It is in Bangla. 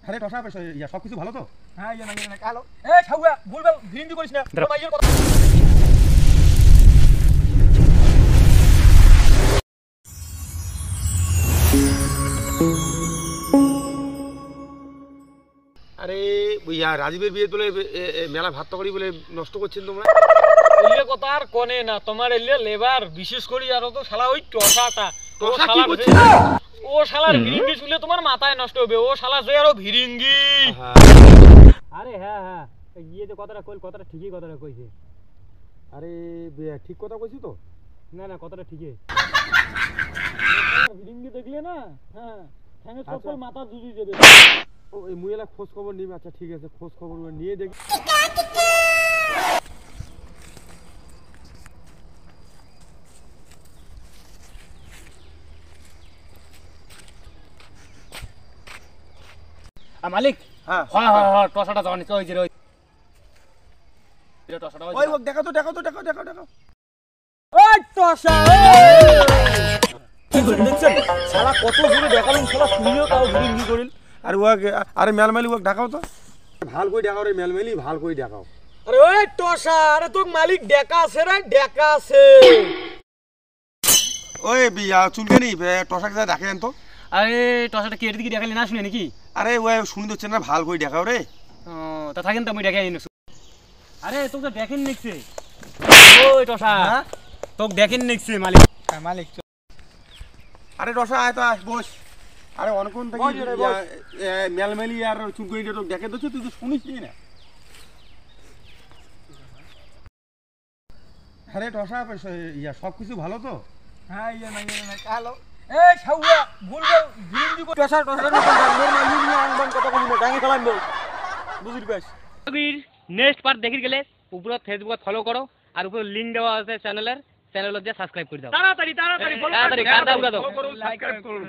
আরে টসা ইয়া সব কিছু ভালো তো? হ্যাঁ ইয়া না কালো এ ছাউয়া ভুলভাল হিন্দি করিস না তোর মাইয়ের কথা। আরে ইয়া রাজীবের বিয়ে বলে মেলা ভাত তরকারি বলে নষ্ট করছেন তোমরা। এলে কথা আর কোনে না তোমার এলে লেবার বিশেষ করে আর তো শালা ওই টসাটা টসা কি করছে? ও শালার ভিরিঙ্গি শুনলে তোমার মাথায় নষ্ট হবে। ও শালা যে আরো ভিরিঙ্গি। আরে হ্যাঁ হ্যাঁ গিয়ে যে কথাটা কইল কথাটা ঠিকই কথাটা কইছে। আরে ঠিক কথা কইছি তো? না না কথাটা ঠিকই। ভিরিঙ্গি দেখলে না হ্যাঁ ঠ্যাঙে চপ্পল মাথা জুড়ি দেবে। ও এই মুয়েলা খোঁজ খবর নিবে। আচ্ছা ঠিক আছে খোঁজ খবর নিয়ে দেখি। মালিক হ্যাঁ হ্যাঁ হ্যাঁ হ্যাঁ টসাটা জানি কই যে ওই টসাটা ওই দেখো তো দেখো। ওই টসা কি করে দেখছেন শালা কত জোরে দেখালাম শালা শুনিও তাও ভিরিঙ্গি করিল। আর ও আরে মেলমেলি ও দেখাও তো ভাল কই দেখাও রে মেলমেলি ভাল কই দেখাও। আরে ওই টসা আরে তোর মালিক ডেকা আছে রে ডেকা আছে। ওই বিয়া চুলকানি টসাকে যা দেখেন তো। আরে টসাটা কি এর দিকে দেখালি না শুনে নাকি? আরে ওই শুনি তো না ভাল কই দেখাও রে। ও তা থাকেন তো আমি দেখাই নিছি। আরে তোকে দেখেন নিছে ওই টসা তোকে দেখেন নিছে মালিক। হ্যাঁ মালিক আরে টসা আয় তো আয় বস। আরে অনকোন থেকে মেলমেলি আর চুলকানিটা তো দেখে দছ তুই তো শুনিস না। আরে টসা ইয়া সব কিছু ভালো তো? হ্যাঁ ইয়া না কালো এ ছাউয়া ভুলভাল ভিরিঙ্গি কই টসা না নরমাল নিয়ে আনবান কথা কই না ডাঙ্গি ফেলাইব বুঝির পাস। নেক্সট পার্ট দেখি গেলে উপরে ফেসবুকে ফলো করো আর উপরে লিংক দেওয়া আছে চ্যানেলের যে সাবস্ক্রাইব করে দাও তাড়াতাড়ি কাদা উড়া দাও লাইক করুন।